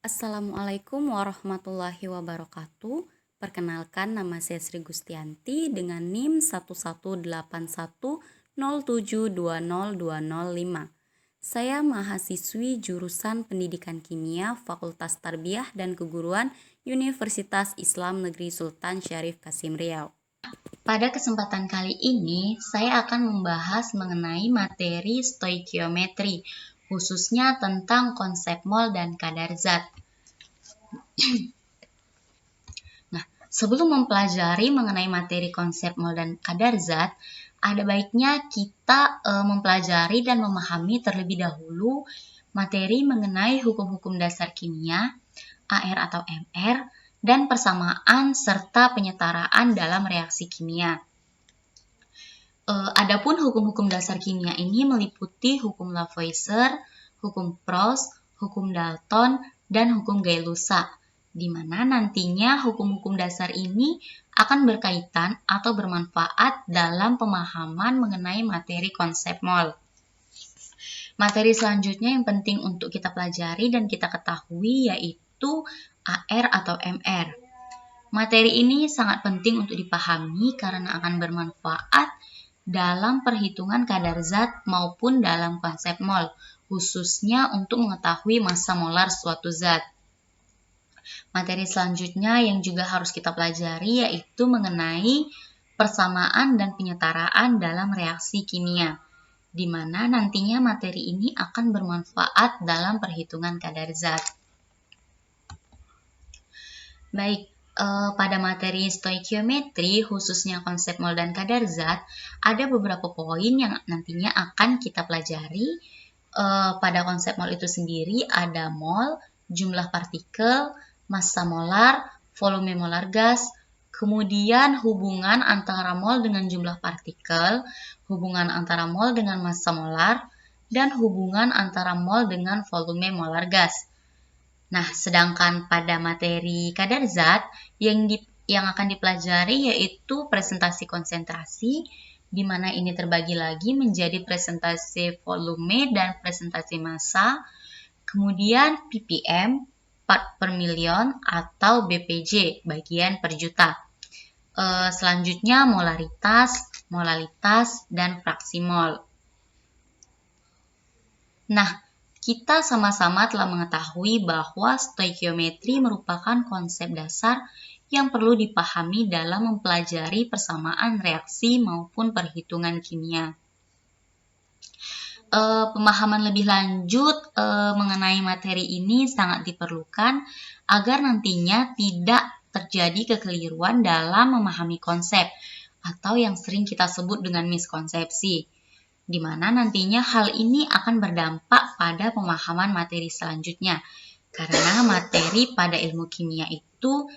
Assalamualaikum warahmatullahi wabarakatuh. Perkenalkan, nama saya Sri Gustianti dengan NIM 118107202005. Saya mahasiswi jurusan Pendidikan Kimia Fakultas Tarbiyah dan Keguruan Universitas Islam Negeri Sultan Syarif Kasim Riau. Pada kesempatan kali ini, saya akan membahas mengenai materi stoikiometri, khususnya tentang konsep mol dan kadar zat. Nah, sebelum mempelajari mengenai materi konsep mol dan kadar zat, ada baiknya kita mempelajari dan memahami terlebih dahulu materi mengenai hukum-hukum dasar kimia, AR atau MR, dan persamaan serta penyetaraan dalam reaksi kimia. Adapun hukum-hukum dasar kimia ini meliputi hukum Lavoisier, hukum Proust, hukum Dalton, dan hukum Gay-Lussac, di mana nantinya hukum-hukum dasar ini akan berkaitan atau bermanfaat dalam pemahaman mengenai materi konsep mol. Materi selanjutnya yang penting untuk kita pelajari dan kita ketahui yaitu AR atau MR. Materi ini sangat penting untuk dipahami karena akan bermanfaat dalam perhitungan kadar zat maupun dalam konsep mol, khususnya untuk mengetahui massa molar suatu zat. Materi selanjutnya yang juga harus kita pelajari yaitu mengenai persamaan dan penyetaraan dalam reaksi kimia, di mana nantinya materi ini akan bermanfaat dalam perhitungan kadar zat. Baik, pada materi stoikiometri, khususnya konsep mol dan kadar zat, ada beberapa poin yang nantinya akan kita pelajari. Pada konsep mol itu sendiri ada mol, jumlah partikel, massa molar, volume molar gas, kemudian hubungan antara mol dengan jumlah partikel, hubungan antara mol dengan massa molar, dan hubungan antara mol dengan volume molar gas. Nah, sedangkan pada materi kadar zat yang akan dipelajari yaitu presentasi konsentrasi, di mana ini terbagi lagi menjadi presentasi volume dan presentasi massa, kemudian ppm, part per million, atau BPJ, bagian per juta. Selanjutnya molaritas, molalitas, dan fraksi mol. Nah, kita sama-sama telah mengetahui bahwa stoikiometri merupakan konsep dasar yang perlu dipahami dalam mempelajari persamaan reaksi maupun perhitungan kimia. Pemahaman lebih lanjut mengenai materi ini sangat diperlukan agar nantinya tidak terjadi kekeliruan dalam memahami konsep atau yang sering kita sebut dengan miskonsepsi, di mana nantinya hal ini akan berdampak pada pemahaman materi selanjutnya. Karena materi pada ilmu kimia itu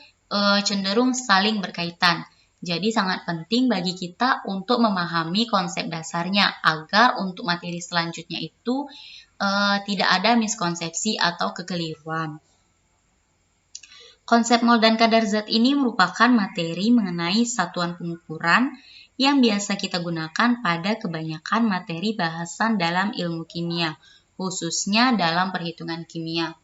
cenderung saling berkaitan. Jadi sangat penting bagi kita untuk memahami konsep dasarnya agar untuk materi selanjutnya itu tidak ada miskonsepsi atau kekeliruan. Konsep mol dan kadar zat ini merupakan materi mengenai satuan pengukuran yang biasa kita gunakan pada kebanyakan materi bahasan dalam ilmu kimia, khususnya dalam perhitungan kimia.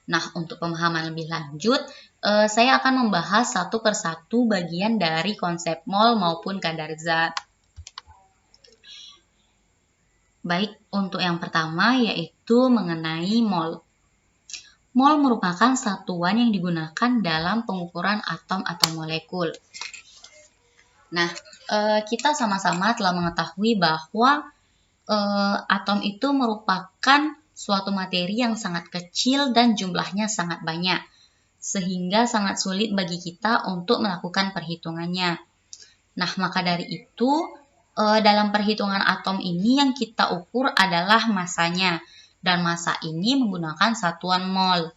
Nah, untuk pemahaman lebih lanjut, saya akan membahas satu persatu bagian dari konsep mol maupun kadar zat. Baik, untuk yang pertama yaitu mengenai mol. Mol merupakan satuan yang digunakan dalam pengukuran atom atau molekul. Nah, kita sama-sama telah mengetahui bahwa atom itu merupakan suatu materi yang sangat kecil dan jumlahnya sangat banyak, sehingga sangat sulit bagi kita untuk melakukan perhitungannya. Nah, maka dari itu, dalam perhitungan atom ini yang kita ukur adalah massanya, dan massa ini menggunakan satuan mol.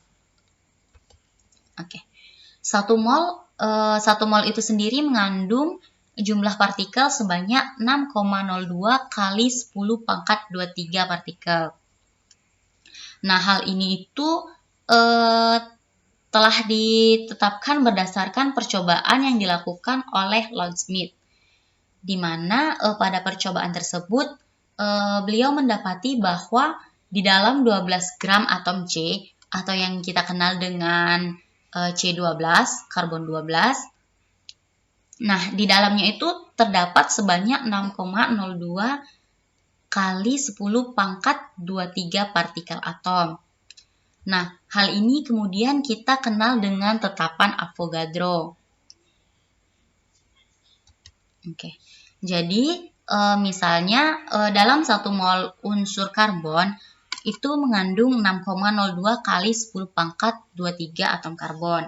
Oke. Satu mol itu sendiri mengandung jumlah partikel sebanyak 6,02 kali 10 pangkat 23 partikel. Nah, hal ini itu telah ditetapkan berdasarkan percobaan yang dilakukan oleh Loud-Smith, di mana pada percobaan tersebut beliau mendapati bahwa di dalam 12 gram atom C atau yang kita kenal dengan C12, karbon 12. Nah, di dalamnya itu terdapat sebanyak 6,02 kali 10 pangkat 23 partikel atom. Nah, hal ini kemudian kita kenal dengan tetapan Avogadro. Oke. Jadi, misalnya dalam 1 mol unsur karbon itu mengandung 6,02 kali 10 pangkat 23 atom karbon.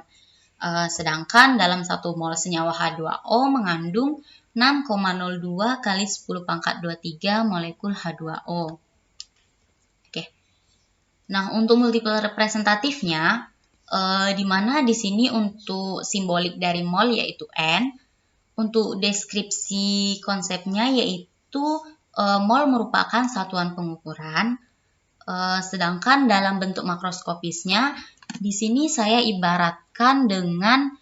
Sedangkan dalam 1 mol senyawa H2O mengandung 6,02 kali 10 pangkat 23 molekul H2O. Oke. Nah, untuk multiple representatifnya, di mana di sini untuk simbolik dari mol yaitu N, untuk deskripsi konsepnya yaitu mol merupakan satuan pengukuran, sedangkan dalam bentuk makroskopisnya di sini saya ibaratkan dengan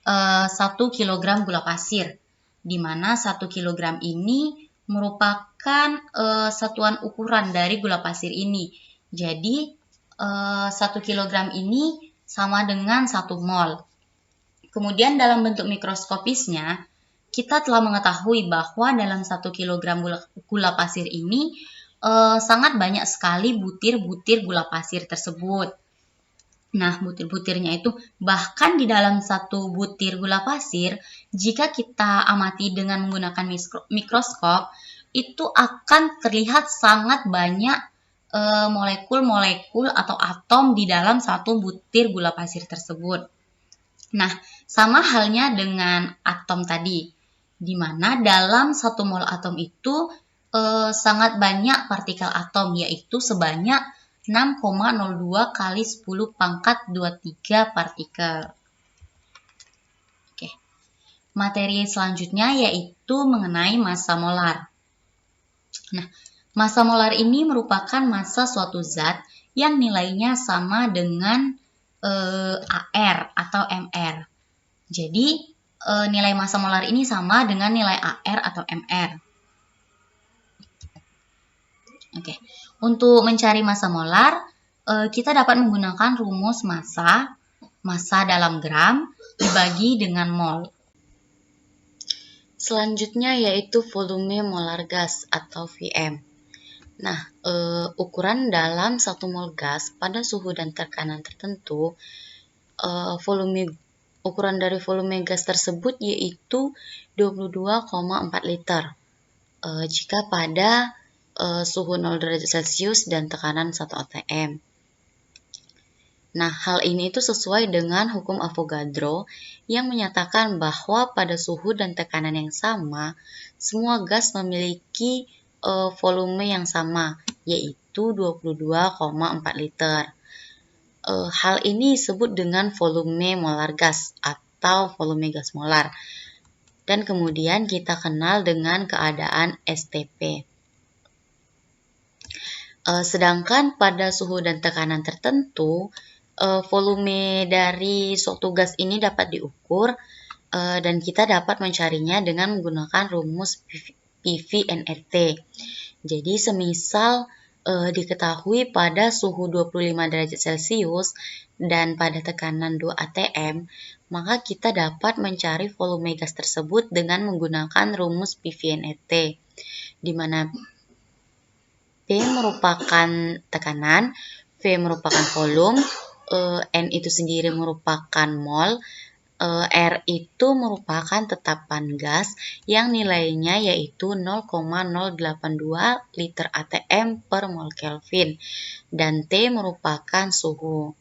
1 kg gula pasir, di mana 1 kg ini merupakan satuan ukuran dari gula pasir ini. Jadi 1 kg ini sama dengan 1 mol. Kemudian dalam bentuk mikroskopisnya, kita telah mengetahui bahwa dalam 1 kg gula pasir ini sangat banyak sekali butir-butir gula pasir tersebut. Nah, butir-butirnya itu bahkan di dalam 1 butir gula pasir, jika kita amati dengan menggunakan mikroskop, itu akan terlihat sangat banyak molekul-molekul atau atom di dalam 1 butir gula pasir tersebut. Nah, sama halnya dengan atom tadi, di mana dalam 1 mol atom itu sangat banyak partikel atom, yaitu sebanyak 6,02 kali 10 pangkat 23 partikel. Oke. Materi selanjutnya yaitu mengenai massa molar. Nah, massa molar ini merupakan massa suatu zat yang nilainya sama dengan AR atau MR. Jadi, nilai massa molar ini sama dengan nilai AR atau MR. Oke. Untuk mencari massa molar, kita dapat menggunakan rumus massa dalam gram dibagi dengan mol. Selanjutnya yaitu volume molar gas atau Vm. Nah, ukuran dalam 1 mol gas pada suhu dan tekanan tertentu, ukuran dari volume gas tersebut yaitu 22,4 liter. Jika pada suhu 0 derajat Celcius dan tekanan 1 atm. Nah, hal ini itu sesuai dengan hukum Avogadro yang menyatakan bahwa pada suhu dan tekanan yang sama, semua gas memiliki volume yang sama, yaitu 22,4 liter. Hal ini disebut dengan volume molar gas atau volume gas molar. Dan kemudian kita kenal dengan keadaan STP. Sedangkan pada suhu dan tekanan tertentu, volume dari suatu gas ini dapat diukur dan kita dapat mencarinya dengan menggunakan rumus PV-NET. Jadi semisal diketahui pada suhu 25 derajat Celcius dan pada tekanan 2 atm, maka kita dapat mencari volume gas tersebut dengan menggunakan rumus PV-NET, di mana P merupakan tekanan, V merupakan volume, N itu sendiri merupakan mol, R itu merupakan tetapan gas yang nilainya yaitu 0,082 liter atm per mol Kelvin, dan T merupakan suhu.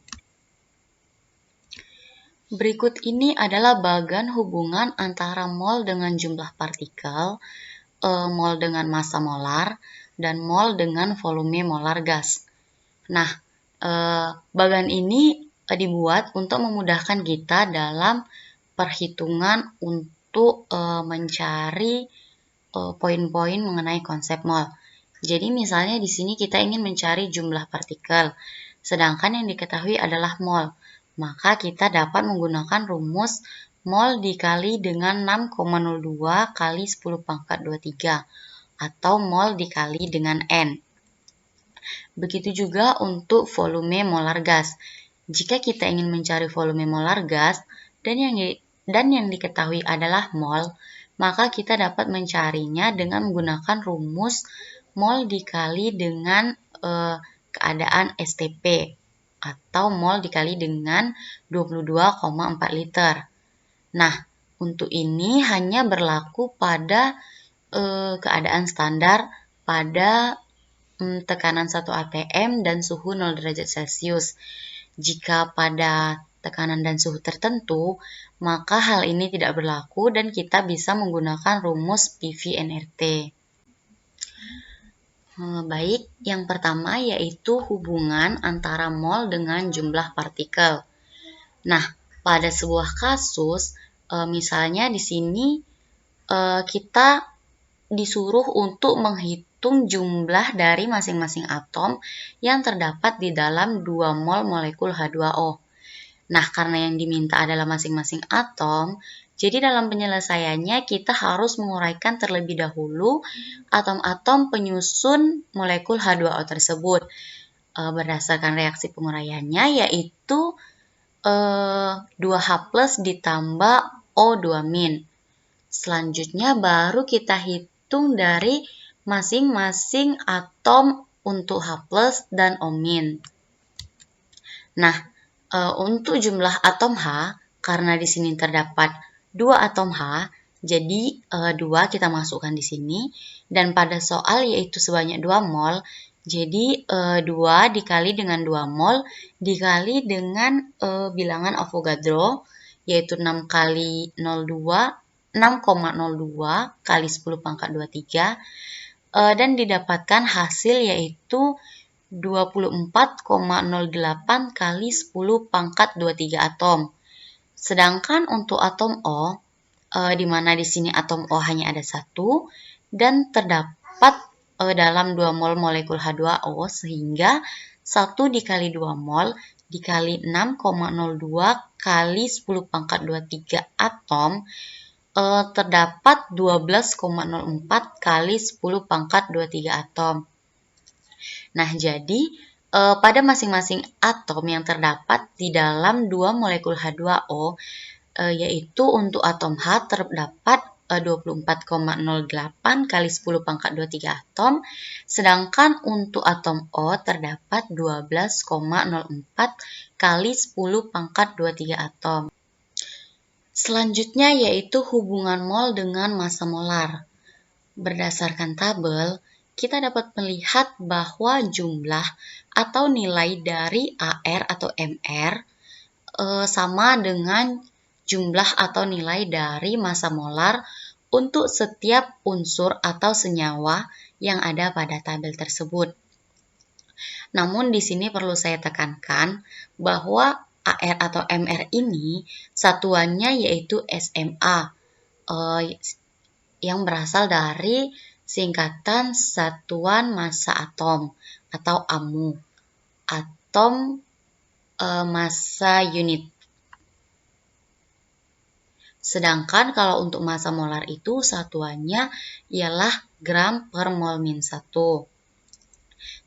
Berikut ini adalah bagan hubungan antara mol dengan jumlah partikel, mol dengan massa molar, dan mol dengan volume molar gas. Nah, bagan ini dibuat untuk memudahkan kita dalam perhitungan untuk mencari poin-poin mengenai konsep mol. Jadi misalnya di sini kita ingin mencari jumlah partikel, sedangkan yang diketahui adalah mol. Maka kita dapat menggunakan rumus mol dikali dengan 6,02 kali 10 pangkat 23 atau mol dikali dengan N. Begitu juga untuk volume molar gas. Jika kita ingin mencari volume molar gas dan yang diketahui adalah mol, maka kita dapat mencarinya dengan menggunakan rumus mol dikali dengan keadaan STP atau mol dikali dengan 22,4 liter. Nah, untuk ini hanya berlaku pada keadaan standar pada tekanan 1 atm dan suhu 0 derajat Celcius. Jika pada tekanan dan suhu tertentu, maka hal ini tidak berlaku dan kita bisa menggunakan rumus PV-nRT. Baik, yang pertama yaitu hubungan antara mol dengan jumlah partikel. Nah, pada sebuah kasus, misalnya di sini kita disuruh untuk menghitung jumlah dari masing-masing atom yang terdapat di dalam 2 mol molekul H2O. Nah, karena yang diminta adalah masing-masing atom, jadi dalam penyelesaiannya kita harus menguraikan terlebih dahulu atom-atom penyusun molekul H2O tersebut. Berdasarkan reaksi penguraiannya yaitu 2H+ ditambah O2-. Selanjutnya baru kita hitung dari masing-masing atom untuk H+ dan O-. Nah, untuk jumlah atom H, karena di sini terdapat 2 atom H, jadi 2 kita masukkan di sini, dan pada soal yaitu sebanyak 2 mol, jadi 2 dikali dengan 2 mol dikali dengan bilangan Avogadro, yaitu 6 kali 0,02 kali 10 pangkat 23, dan didapatkan hasil yaitu 24,08 kali 10 pangkat 23 atom. Sedangkan untuk atom O, di mana di sini atom O hanya ada 1 dan terdapat dalam 2 mol molekul H2O, sehingga 1 dikali 2 mol dikali 6,02 kali 10 pangkat 23 atom terdapat 12,04 kali 10 pangkat 23 atom. Nah, jadi pada masing-masing atom yang terdapat di dalam 2 molekul H2O, yaitu untuk atom H terdapat 24,08 kali 10 pangkat 23 atom, sedangkan untuk atom O terdapat 12,04 kali 10 pangkat 23 atom. Selanjutnya yaitu hubungan mol dengan massa molar. Berdasarkan tabel, kita dapat melihat bahwa jumlah atau nilai dari AR atau MR sama dengan jumlah atau nilai dari massa molar untuk setiap unsur atau senyawa yang ada pada tabel tersebut. Namun di sini perlu saya tekankan bahwa AR atau MR ini satuannya yaitu SMA yang berasal dari singkatan satuan massa atom atau AMU, atom massa unit. Sedangkan kalau untuk massa molar itu satuannya ialah gram per mol min 1.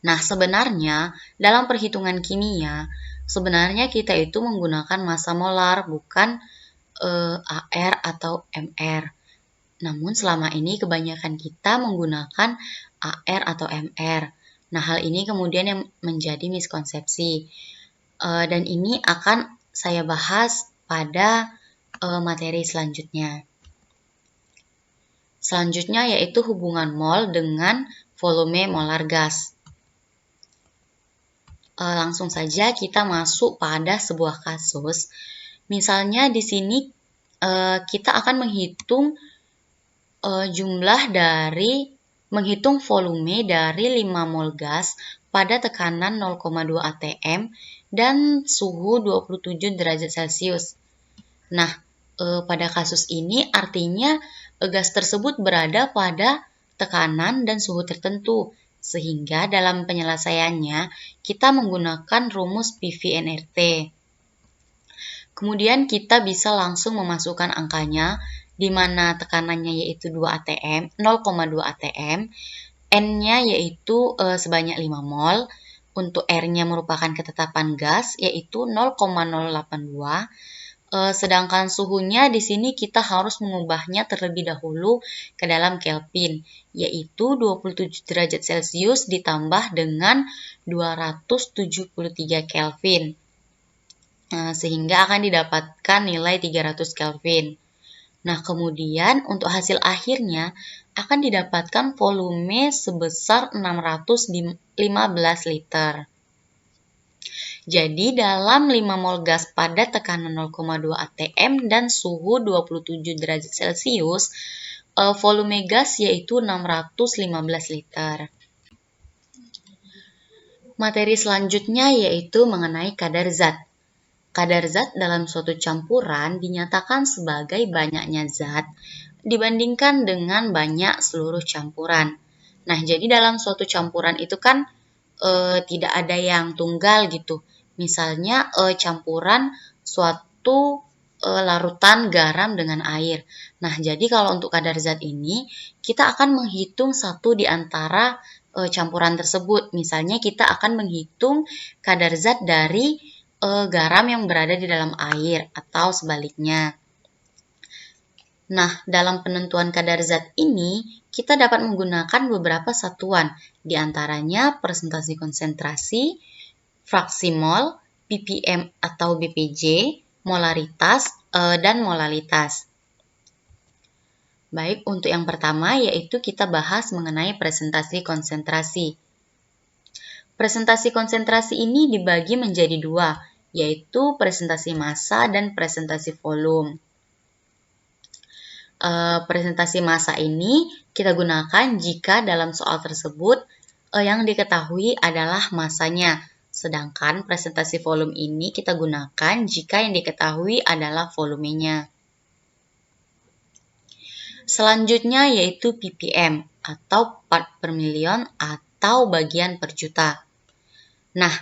Nah, sebenarnya dalam perhitungan kimia, sebenarnya kita itu menggunakan massa molar bukan AR atau MR. Namun selama ini kebanyakan kita menggunakan AR atau MR. Nah, hal ini kemudian yang menjadi miskonsepsi. Dan ini akan saya bahas pada materi selanjutnya. Selanjutnya yaitu hubungan mol dengan volume molar gas. Langsung saja kita masuk pada sebuah kasus. Misalnya di sini kita akan menghitung menghitung volume dari 5 mol gas pada tekanan 0,2 atm dan suhu 27 derajat Celcius. Nah, pada kasus ini artinya gas tersebut berada pada tekanan dan suhu tertentu, sehingga dalam penyelesaiannya kita menggunakan rumus PV-nRT. Kemudian kita bisa langsung memasukkan angkanya, di mana tekanannya yaitu 0,2 atm, N-nya yaitu sebanyak 5 mol, untuk R-nya merupakan ketetapan gas, yaitu 0,082. Sedangkan suhunya di sini kita harus mengubahnya terlebih dahulu ke dalam Kelvin, yaitu 27 derajat Celcius ditambah dengan 273 Kelvin. Sehingga akan didapatkan nilai 300 Kelvin. Nah, kemudian untuk hasil akhirnya akan didapatkan volume sebesar 615 liter. Jadi, dalam 5 mol gas pada tekanan 0,2 atm dan suhu 27 derajat Celcius, volume gas yaitu 615 liter. Materi selanjutnya yaitu mengenai kadar zat. Kadar zat dalam suatu campuran dinyatakan sebagai banyaknya zat dibandingkan dengan banyak seluruh campuran. Nah, jadi dalam suatu campuran itu kan tidak ada yang tunggal gitu. Misalnya campuran suatu larutan garam dengan air. Nah, jadi kalau untuk kadar zat ini, kita akan menghitung satu di antara campuran tersebut. Misalnya kita akan menghitung kadar zat dari garam yang berada di dalam air atau sebaliknya. Nah, dalam penentuan kadar zat ini, kita dapat menggunakan beberapa satuan, di antaranya presentasi konsentrasi, fraksi mol, ppm atau BPJ, molaritas, dan molalitas. Baik, untuk yang pertama yaitu kita bahas mengenai presentasi konsentrasi. Presentasi konsentrasi ini dibagi menjadi dua, yaitu presentasi massa dan presentasi volume. Presentasi massa ini kita gunakan jika dalam soal tersebut yang diketahui adalah massanya. Sedangkan presentasi volume ini kita gunakan jika yang diketahui adalah volumenya. Selanjutnya yaitu ppm atau part per million atau bagian per juta. Nah,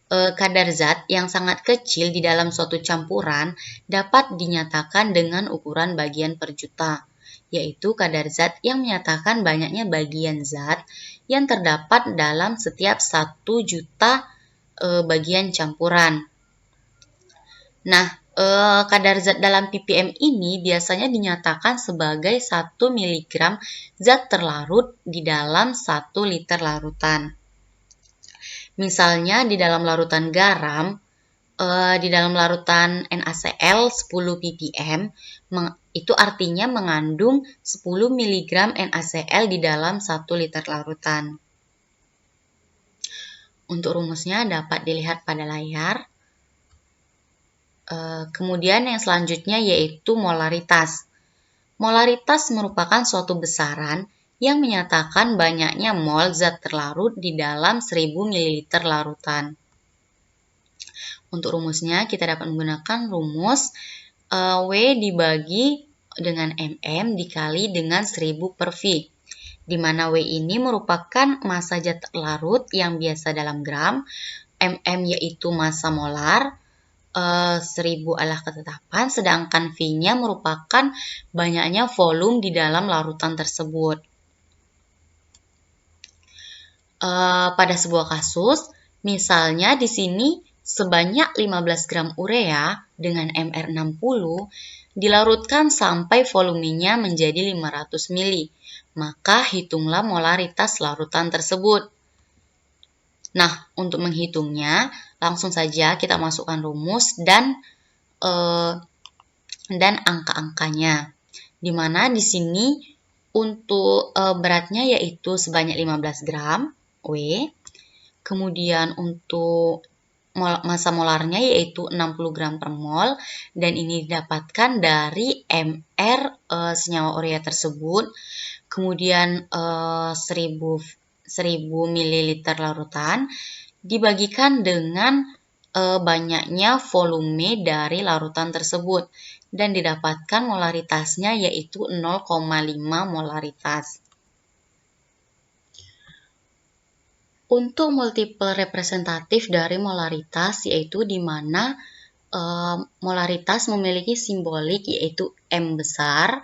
kadar zat yang sangat kecil di dalam suatu campuran dapat dinyatakan dengan ukuran bagian per juta, yaitu kadar zat yang menyatakan banyaknya bagian zat yang terdapat dalam setiap 1 juta bagian campuran. Nah, kadar zat dalam ppm ini biasanya dinyatakan sebagai 1 mg zat terlarut di dalam 1 liter larutan. Misalnya di dalam larutan garam, di dalam larutan NaCl 10 ppm, itu artinya mengandung 10 mg NaCl di dalam 1 liter larutan. Untuk rumusnya dapat dilihat pada layar. Kemudian yang selanjutnya yaitu molaritas. Molaritas merupakan suatu besaran yang menyatakan banyaknya mol zat terlarut di dalam 1000 ml larutan. Untuk rumusnya kita dapat menggunakan rumus W dibagi dengan mm dikali dengan 1000 per V, di mana W ini merupakan massa zat terlarut yang biasa dalam gram, mm yaitu massa molar, 1000 adalah ketetapan, sedangkan V-nya merupakan banyaknya volume di dalam larutan tersebut. Pada sebuah kasus, misalnya di sini sebanyak 15 gram urea dengan MR60 dilarutkan sampai volumenya menjadi 500 ml, maka hitunglah molaritas larutan tersebut. Nah, untuk menghitungnya, langsung saja kita masukkan rumus dan angka-angkanya. Di mana di sini untuk beratnya yaitu sebanyak 15 gram W. Kemudian untuk massa molarnya yaitu 60 gram per mol, dan ini didapatkan dari MR senyawa urea tersebut. Kemudian 1000 ml larutan dibagikan dengan banyaknya volume dari larutan tersebut, dan didapatkan molaritasnya yaitu 0,5 molaritas. Untuk multiple representatif dari molaritas yaitu di mana molaritas memiliki simbolik yaitu M besar,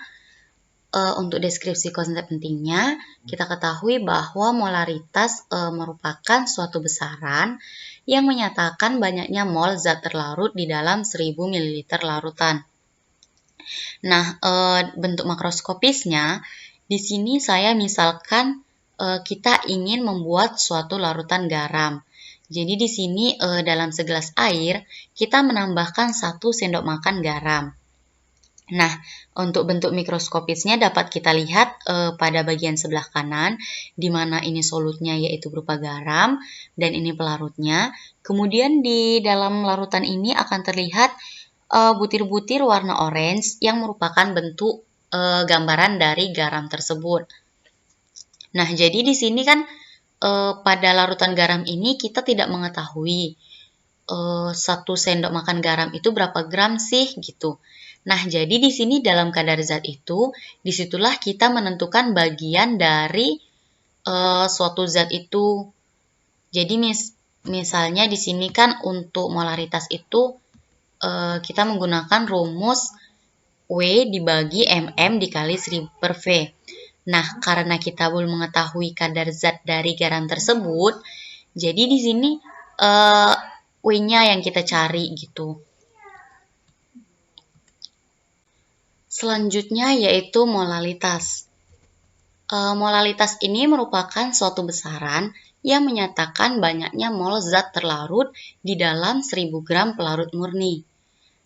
untuk deskripsi konsep pentingnya, kita ketahui bahwa molaritas merupakan suatu besaran yang menyatakan banyaknya mol zat terlarut di dalam 1000 ml larutan. Nah, bentuk makroskopisnya, di sini saya misalkan kita ingin membuat suatu larutan garam. Jadi di sini dalam segelas air, kita menambahkan 1 sendok makan garam. Nah, untuk bentuk mikroskopisnya dapat kita lihat pada bagian sebelah kanan, di mana ini solutnya yaitu berupa garam, dan ini pelarutnya. Kemudian di dalam larutan ini akan terlihat butir-butir warna orange yang merupakan bentuk gambaran dari garam tersebut. Nah, jadi di sini kan pada larutan garam ini kita tidak mengetahui 1 sendok makan garam itu berapa gram sih gitu. Nah, jadi di sini dalam kadar zat itu, disitulah kita menentukan bagian dari suatu zat itu. Jadi misalnya di sini kan untuk molaritas itu kita menggunakan rumus W dibagi mm dikali 1000 per V. Nah, karena kita belum mengetahui kadar zat dari garam tersebut, jadi di sini W-nya yang kita cari gitu. Selanjutnya yaitu molalitas. Molalitas ini merupakan suatu besaran yang menyatakan banyaknya mol zat terlarut di dalam 1000 gram pelarut murni.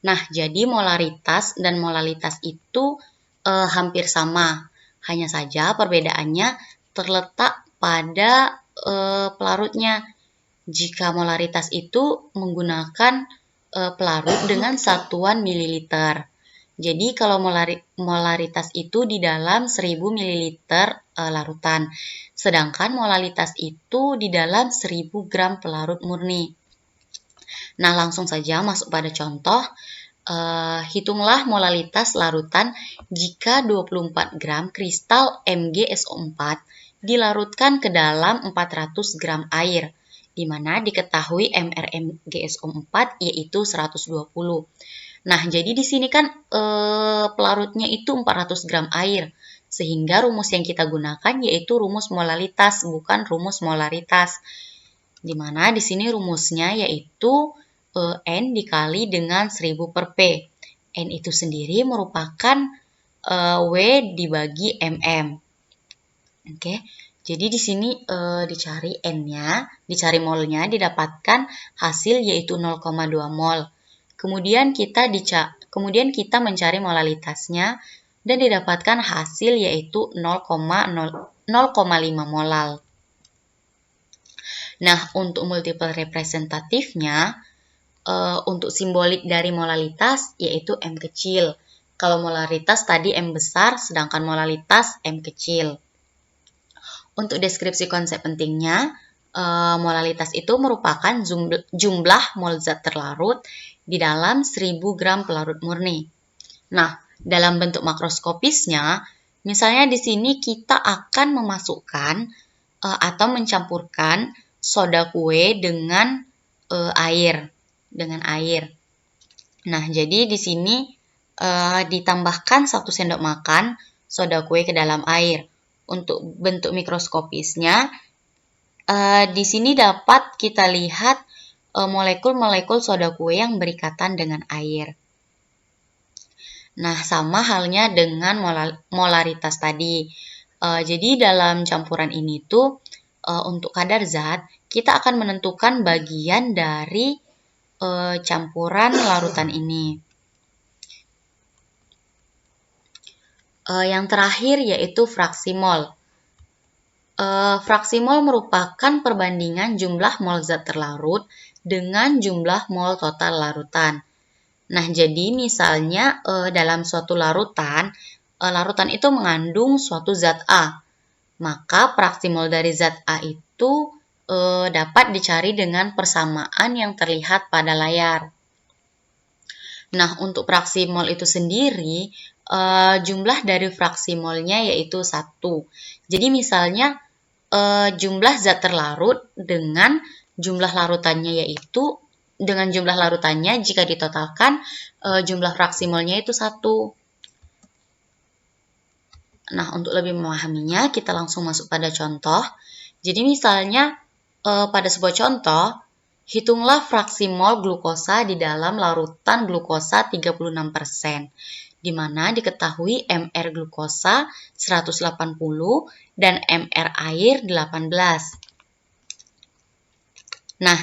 Nah, jadi molaritas dan molalitas itu hampir sama. Hanya saja perbedaannya terletak pada pelarutnya. Jika molaritas itu menggunakan pelarut dengan satuan mililiter. Jadi kalau molaritas itu di dalam 1000 ml larutan, sedangkan molalitas itu di dalam 1000 gram pelarut murni. Nah, langsung saja masuk pada contoh. Hitunglah molalitas larutan jika 24 gram kristal MgSO4 dilarutkan ke dalam 400 gram air, di mana diketahui MrMgSO4 yaitu 120. Nah, jadi di sini kan pelarutnya itu 400 gram air, sehingga rumus yang kita gunakan yaitu rumus molalitas, bukan rumus molaritas. Di mana di sini rumusnya yaitu N dikali dengan 1000 per P. N itu sendiri merupakan W dibagi mm. Oke. Jadi di sini dicari N-nya, dicari molnya, didapatkan hasil yaitu 0,2 mol. Kemudian kita mencari molalitasnya dan didapatkan hasil yaitu 0,5 molal. Nah, untuk multiple representatifnya, untuk simbolik dari molalitas yaitu M kecil. Kalau molaritas tadi M besar, sedangkan molalitas M kecil. Untuk deskripsi konsep pentingnya, molalitas itu merupakan jumlah mol zat terlarut di dalam 1000 gram pelarut murni. Nah, dalam bentuk makroskopisnya, misalnya di sini kita akan memasukkan atau mencampurkan soda kue dengan air. Nah, jadi di sini ditambahkan 1 sendok makan soda kue ke dalam air. Untuk bentuk mikroskopisnya, di sini dapat kita lihat molekul-molekul soda kue yang berikatan dengan air. Nah, sama halnya dengan molaritas tadi. Jadi dalam campuran ini tuh untuk kadar zat, kita akan menentukan bagian dari campuran larutan ini. Yang terakhir yaitu fraksi mol. Fraksi mol merupakan perbandingan jumlah mol zat terlarut dengan jumlah mol total larutan. Nah, jadi misalnya dalam suatu larutan itu mengandung suatu zat A. Maka fraksi mol dari zat A itu dapat dicari dengan persamaan yang terlihat pada layar. Nah, untuk fraksi mol itu sendiri, jumlah dari fraksi molnya yaitu 1. Jadi misalnya jumlah zat terlarut dengan jumlah larutannya jika ditotalkan jumlah fraksi molnya itu 1. Nah, untuk lebih memahaminya, kita langsung masuk pada contoh. Jadi misalnya, pada sebuah contoh, hitunglah fraksi mol glukosa di dalam larutan glukosa 36%, di mana diketahui MR glukosa 180 dan MR air 18. Nah,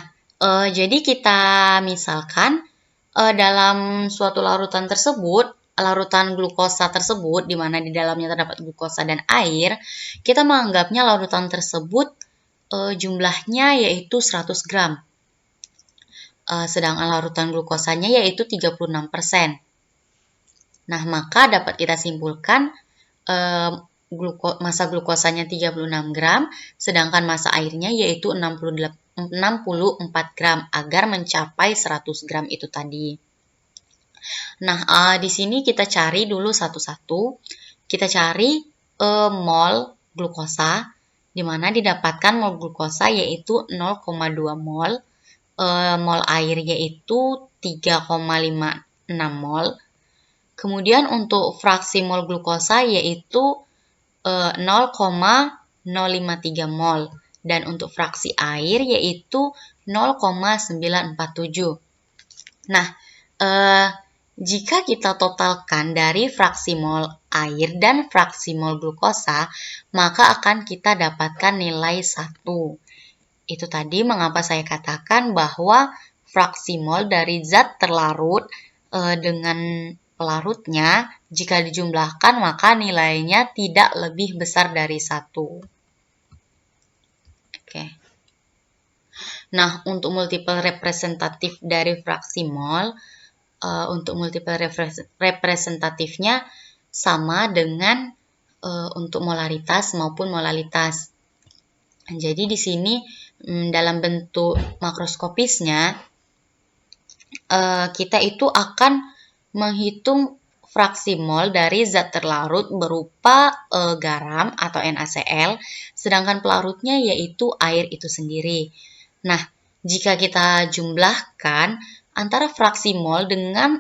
jadi kita misalkan dalam suatu larutan tersebut, larutan glukosa tersebut, di mana di dalamnya terdapat glukosa dan air, kita menganggapnya larutan tersebut jumlahnya yaitu 100 gram. Sedangkan larutan glukosanya yaitu 36%. Nah, maka dapat kita simpulkan massa glukosanya 36 gram, sedangkan massa airnya yaitu 64 gram agar mencapai 100 gram itu tadi. Nah, di sini kita cari dulu satu-satu. Kita cari mol glukosa, di mana didapatkan mol glukosa yaitu 0,2 mol, mol air yaitu 3,56 mol. Kemudian untuk fraksi mol glukosa yaitu 0,053 mol. Dan untuk fraksi air yaitu 0,947. Nah, jika kita totalkan dari fraksi mol air dan fraksi mol glukosa, maka akan kita dapatkan nilai 1. Itu tadi mengapa saya katakan bahwa fraksi mol dari zat terlarut dengan pelarutnya, jika dijumlahkan maka nilainya tidak lebih besar dari 1. Oke. Nah, untuk multiple representatif dari fraksi mol, untuk multiple representatifnya sama dengan untuk molaritas maupun molalitas. Jadi di sini dalam bentuk makroskopisnya, kita itu akan menghitung fraksi mol dari zat terlarut berupa garam atau NaCl, sedangkan pelarutnya yaitu air itu sendiri. Nah, jika kita jumlahkan antara fraksi mol dengan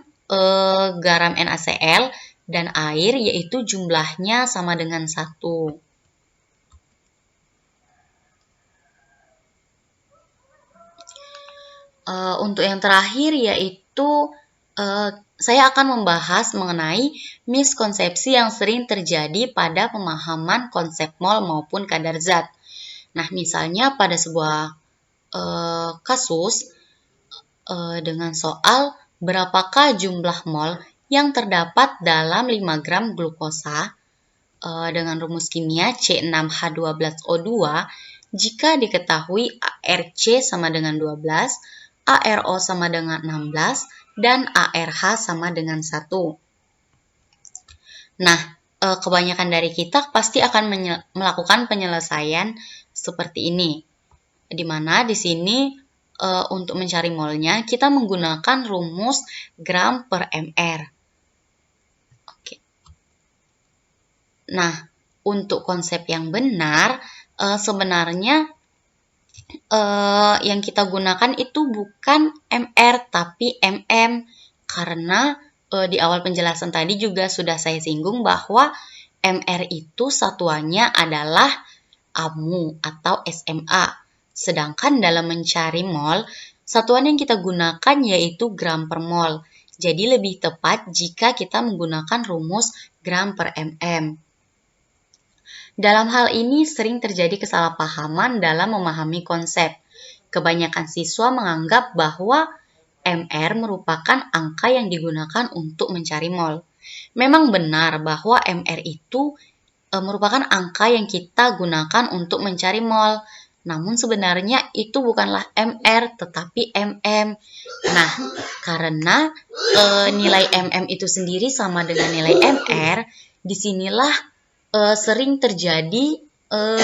garam NaCl dan air, yaitu jumlahnya sama dengan 1. Untuk yang terakhir yaitu saya akan membahas mengenai miskonsepsi yang sering terjadi pada pemahaman konsep mol maupun kadar zat. Nah, misalnya pada sebuah kasus dengan soal berapakah jumlah mol yang terdapat dalam 5 gram glukosa dengan rumus kimia C6H12O2 jika diketahui ARC sama dengan 12, ARO sama dengan 16, dan ARH sama dengan 1. Nah, kebanyakan dari kita pasti akan melakukan penyelesaian seperti ini. Di mana di sini untuk mencari molnya kita menggunakan rumus gram per mr. Oke. Nah, untuk konsep yang benar sebenarnya yang kita gunakan itu bukan mr tapi mm, karena di awal penjelasan tadi juga sudah saya singgung bahwa mr itu satuannya adalah AMU atau SMA. Sedangkan dalam mencari mol, satuan yang kita gunakan yaitu gram per mol. Jadi lebih tepat jika kita menggunakan rumus gram per mm. Dalam hal ini sering terjadi kesalahpahaman dalam memahami konsep. Kebanyakan siswa menganggap bahwa MR merupakan angka yang digunakan untuk mencari mol. Memang benar bahwa MR itu merupakan angka yang kita gunakan untuk mencari mol. Namun sebenarnya itu bukanlah MR tetapi MM. Nah, karena nilai MM itu sendiri sama dengan nilai MR, disinilah sering terjadi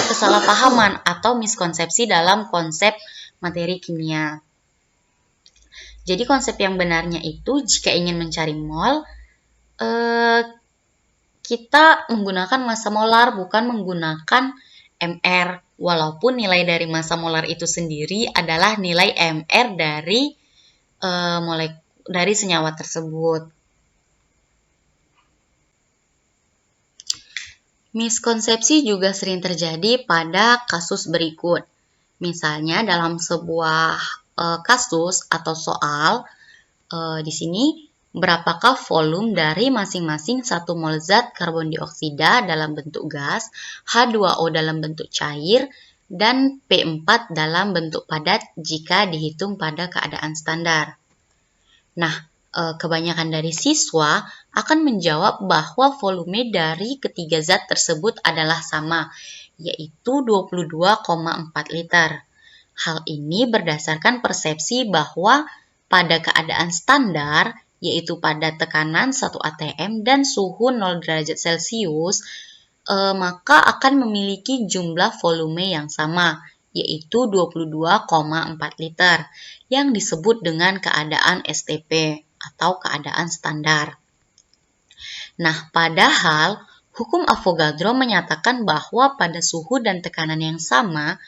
kesalahpahaman atau miskonsepsi dalam konsep materi kimia. Jadi konsep yang benarnya itu jika ingin mencari mol, kita menggunakan massa molar bukan menggunakan MR. Walaupun nilai dari massa molar itu sendiri adalah nilai MR dari senyawa tersebut. Miskonsepsi juga sering terjadi pada kasus berikut. Misalnya dalam sebuah kasus atau soal, di sini berapakah volume dari masing-masing 1 mol zat karbon dioksida dalam bentuk gas, H2O dalam bentuk cair, dan P4 dalam bentuk padat jika dihitung pada keadaan standar. Nah, kebanyakan dari siswa akan menjawab bahwa volume dari ketiga zat tersebut adalah sama, yaitu 22,4 liter. Hal ini berdasarkan persepsi bahwa pada keadaan standar, yaitu pada tekanan 1 atm dan suhu 0 derajat Celcius, maka akan memiliki jumlah volume yang sama, yaitu 22,4 liter, yang disebut dengan keadaan STP atau keadaan standar. Nah, padahal hukum Avogadro menyatakan bahwa pada suhu dan tekanan yang sama,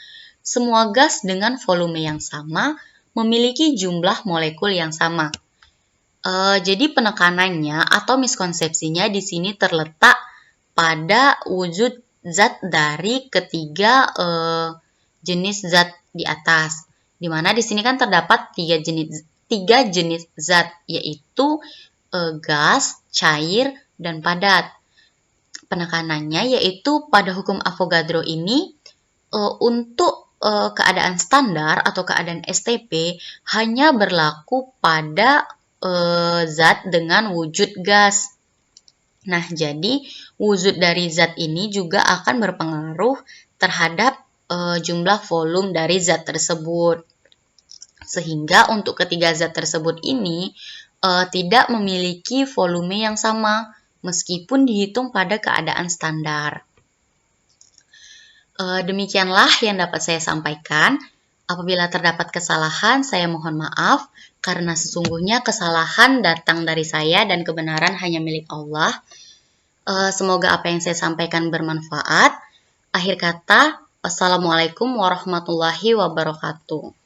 semua gas dengan volume yang sama memiliki jumlah molekul yang sama. Jadi penekanannya atau miskonsepsinya di sini terletak pada wujud zat dari ketiga jenis zat di atas. Di mana di sini kan terdapat tiga jenis zat, yaitu gas, cair, dan padat. Penekanannya yaitu pada hukum Avogadro ini untuk keadaan standar atau keadaan STP hanya berlaku pada zat dengan wujud gas. Nah, jadi wujud dari zat ini juga akan berpengaruh terhadap jumlah volume dari zat tersebut. Sehingga untuk ketiga zat tersebut ini tidak memiliki volume yang sama meskipun dihitung pada keadaan standar. Demikianlah yang dapat saya sampaikan. Apabila terdapat kesalahan, saya mohon maaf karena sesungguhnya kesalahan datang dari saya dan kebenaran hanya milik Allah. Semoga apa yang saya sampaikan bermanfaat. Akhir kata, wassalamualaikum warahmatullahi wabarakatuh.